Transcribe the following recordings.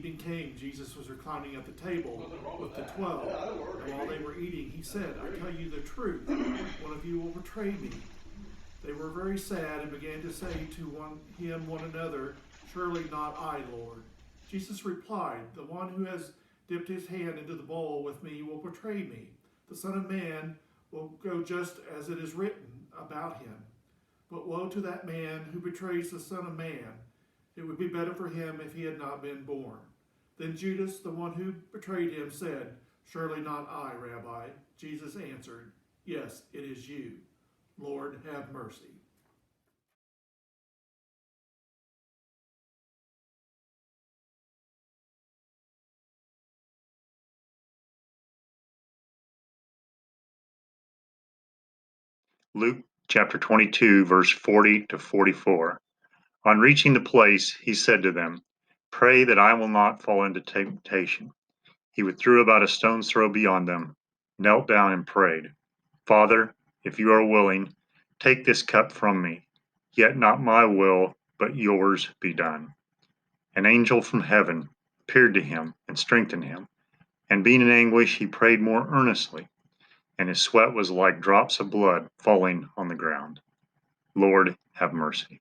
evening came, Jesus was reclining at the table with the 12. And while they were eating, he said, I tell you the truth, one of you will betray me. They were very sad and began to say to one another, surely not I, Lord. Jesus replied, the one who has dipped his hand into the bowl with me will betray me. The Son of Man will go just as it is written about him. But woe to that man who betrays the Son of Man. It would be better for him if he had not been born. Then Judas, the one who betrayed him, said, surely not I, Rabbi. Jesus answered, yes, it is you. Lord, have mercy. Luke chapter 22, verse 40 to 44. On reaching the place, he said to them, pray that I will not fall into temptation. He withdrew about a stone's throw beyond them, knelt down and prayed, Father, if you are willing, take this cup from me. Yet not my will, but yours be done. An angel from heaven appeared to him and strengthened him. And being in anguish, he prayed more earnestly, and his sweat was like drops of blood falling on the ground. Lord, have mercy.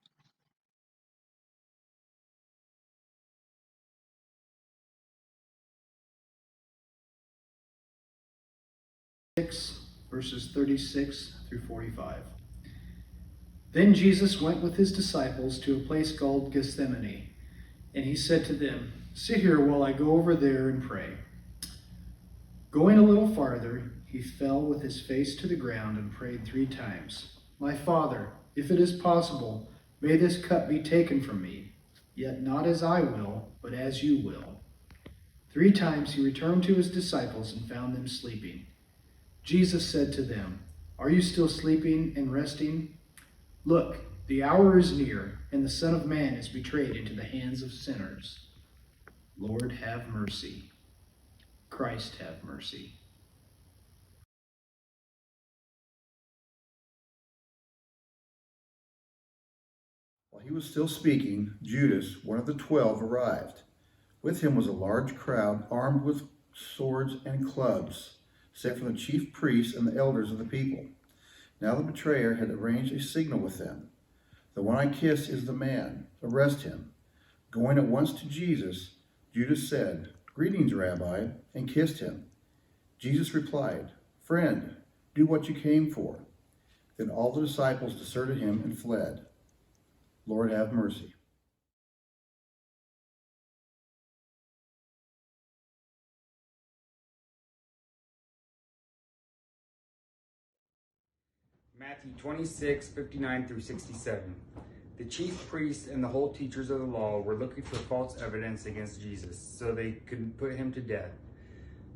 Verses 36 through 45. Then Jesus went with his disciples to a place called Gethsemane, and he said to them, sit here while I go over there and pray. Going a little farther, he fell with his face to the ground and prayed 3 times. My Father, if it is possible, may this cup be taken from me, yet not as I will, but as you will. 3 times he returned to his disciples and found them sleeping. Jesus said to them, are you still sleeping and resting? Look, the hour is near, and the Son of Man is betrayed into the hands of sinners. Lord, have mercy. Christ, have mercy. While he was still speaking, Judas, one of the 12, arrived. With him was a large crowd armed with swords and clubs, sent from the chief priests and the elders of the people. Now the betrayer had arranged a signal with them. The one I kiss is the man. Arrest him. Going at once to Jesus, Judas said, greetings, Rabbi, and kissed him. Jesus replied, friend, do what you came for. Then all the disciples deserted him and fled. Lord, have mercy. Matthew 26, 59 through 67. The chief priests and the whole teachers of the law were looking for false evidence against Jesus, so they could put him to death.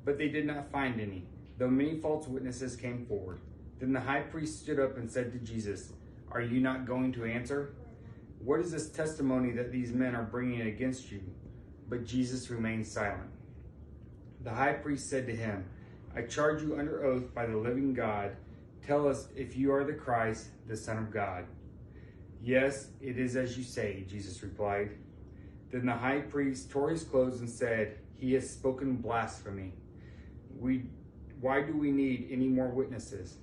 But they did not find any, though many false witnesses came forward. Then the high priest stood up and said to Jesus, are you not going to answer? What is this testimony that these men are bringing against you? But Jesus remained silent. The high priest said to him, I charge you under oath by the living God, tell us if you are the Christ, the Son of God. Yes, it is as you say, Jesus replied. Then the high priest tore his clothes and said, he has spoken blasphemy. Why do we need any more witnesses?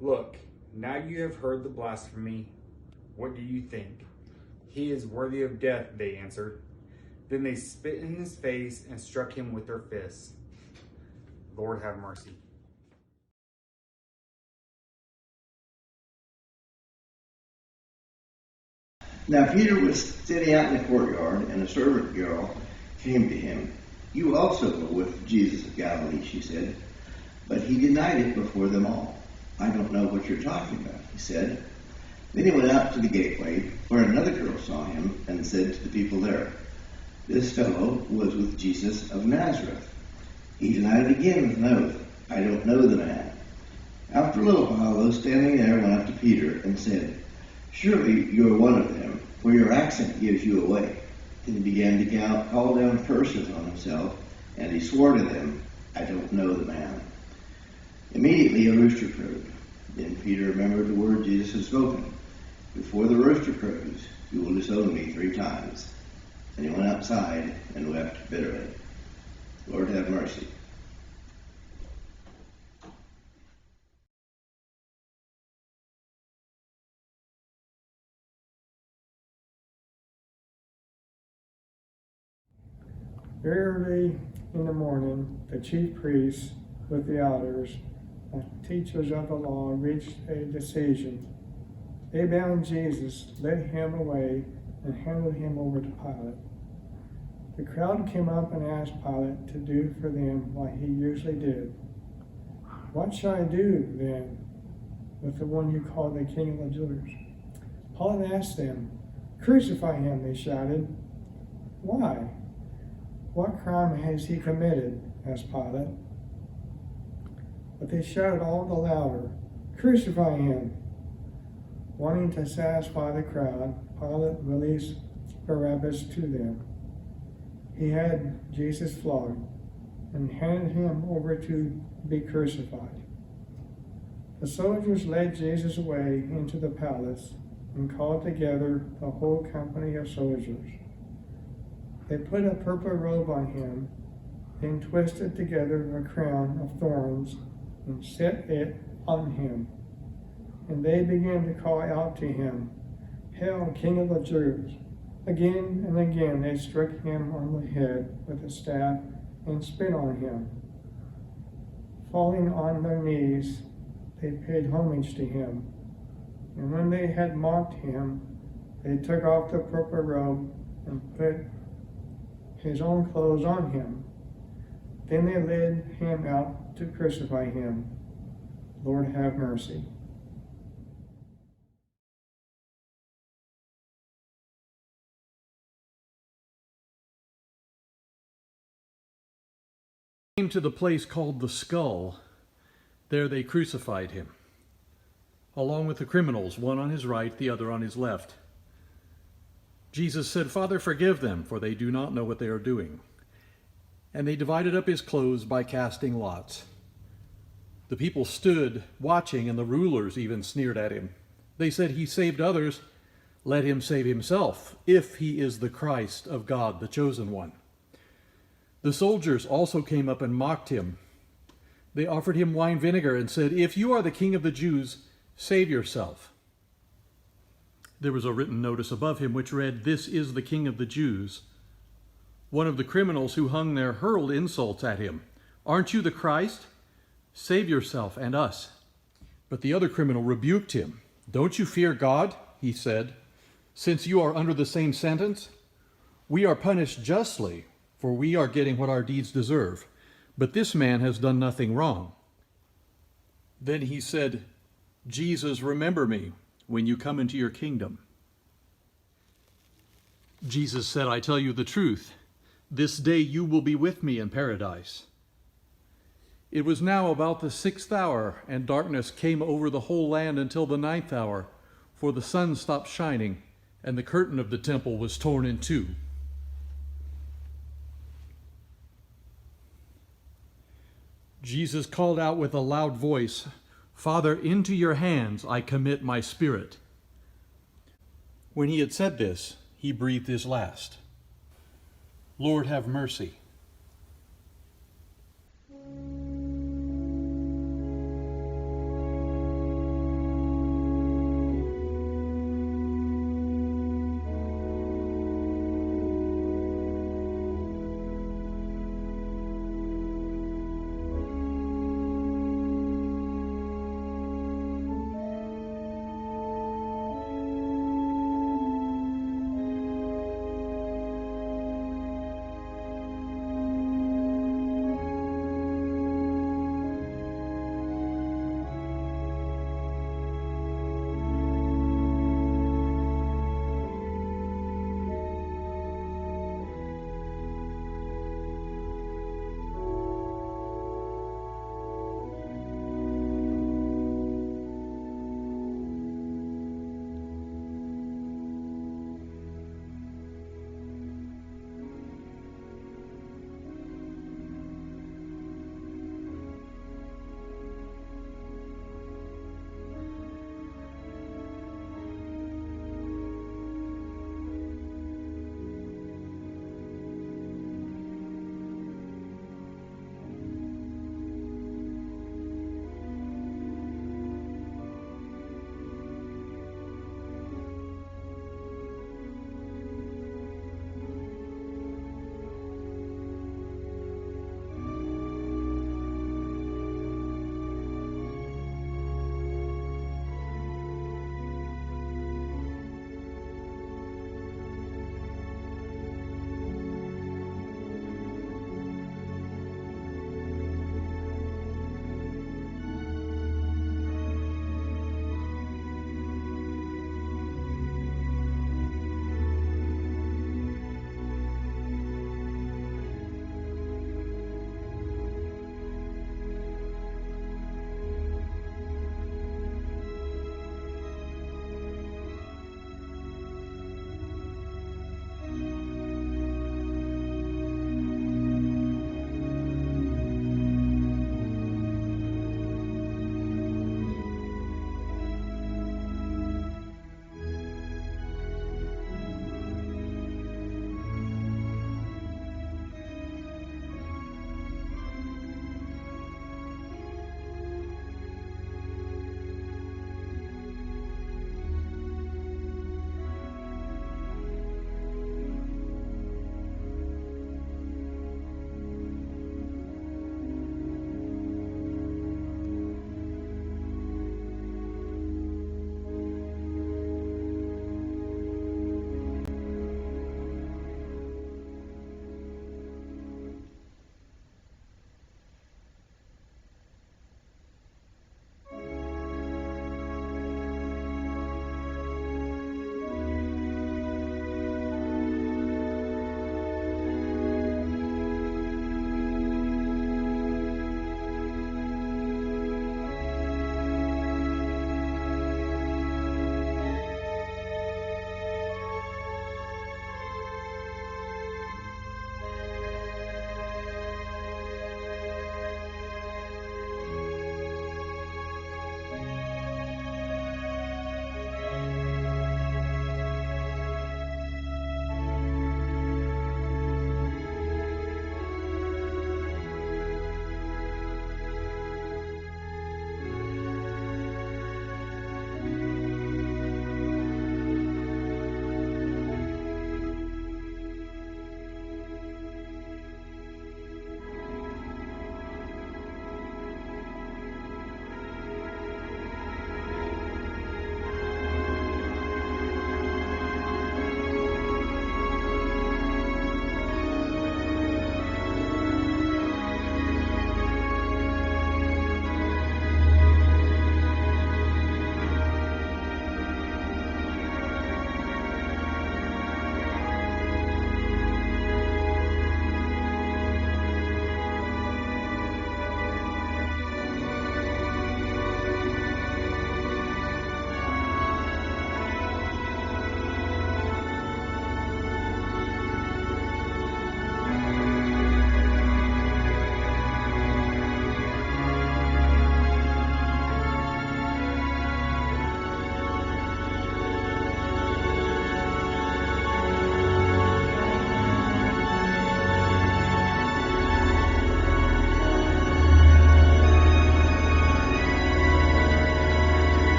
Look, now you have heard the blasphemy. What do you think? He is worthy of death, they answered. Then they spit in his face and struck him with their fists. Lord, have mercy. Now Peter was sitting out in the courtyard, and a servant girl came to him. You also were with Jesus of Galilee, she said. But he denied it before them all. I don't know what you're talking about, he said. Then he went out to the gateway, where another girl saw him, and said to the people there, this fellow was with Jesus of Nazareth. He denied it again with an oath. I don't know the man. After a little while, those standing there went up to Peter and said, surely you are one of them, for your accent gives you away. Then he began to call down curses on himself, and he swore to them, I don't know the man. Immediately a rooster crowed. Then Peter remembered the word Jesus had spoken. Before the rooster crows, you will disown me 3 times. And he went out outside and wept bitterly. Lord, have mercy. Very early in the morning, the chief priests with the elders, the teachers of the law, reached a decision. They bound Jesus, led him away, and handed him over to Pilate. The crowd came up and asked Pilate to do for them what he usually did. "What shall I do, then, with the one you call the King of the Jews?" Pilate asked them. "Crucify him," they shouted. "Why? What crime has he committed?" asked Pilate. But they shouted all the louder, "Crucify him!" Wanting to satisfy the crowd, Pilate released Barabbas to them. He had Jesus flogged and handed him over to be crucified. The soldiers led Jesus away into the palace and called together the whole company of soldiers. They put a purple robe on him, then twisted together a crown of thorns and set it on him. And they began to call out to him, "Hail, King of the Jews!" Again and again they struck him on the head with a staff and spit on him. Falling on their knees, they paid homage to him. And when they had mocked him, they took off the purple robe and put his own clothes on him. Then they led him out to crucify him. Lord, have mercy. Came to the place called the Skull. There they crucified him, along with the criminals, one on his right, the other on his left. Jesus said, "Father, forgive them, for they do not know what they are doing." And they divided up his clothes by casting lots. The people stood watching, and the rulers even sneered at him. They said, "He saved others, let him save himself, if he is the Christ of God, the chosen one." The soldiers also came up and mocked him. They offered him wine vinegar and said, "If you are the King of the Jews, save yourself." There was a written notice above him which read, "This is the King of the Jews." One of the criminals who hung there hurled insults at him. "Aren't you the Christ? Save yourself and us." But the other criminal rebuked him. "Don't you fear God?" he said, "since you are under the same sentence? We are punished justly, for we are getting what our deeds deserve. But this man has done nothing wrong." Then he said, "Jesus, remember me when you come into your kingdom." Jesus said, "I tell you the truth. This day you will be with me in paradise." It was now about the 6th hour, and darkness came over the whole land until the 9th hour, for the sun stopped shining, and the curtain of the temple was torn in two. Jesus called out with a loud voice, "Father, into your hands I commit my spirit." When he had said this, he breathed his last. Lord, have mercy.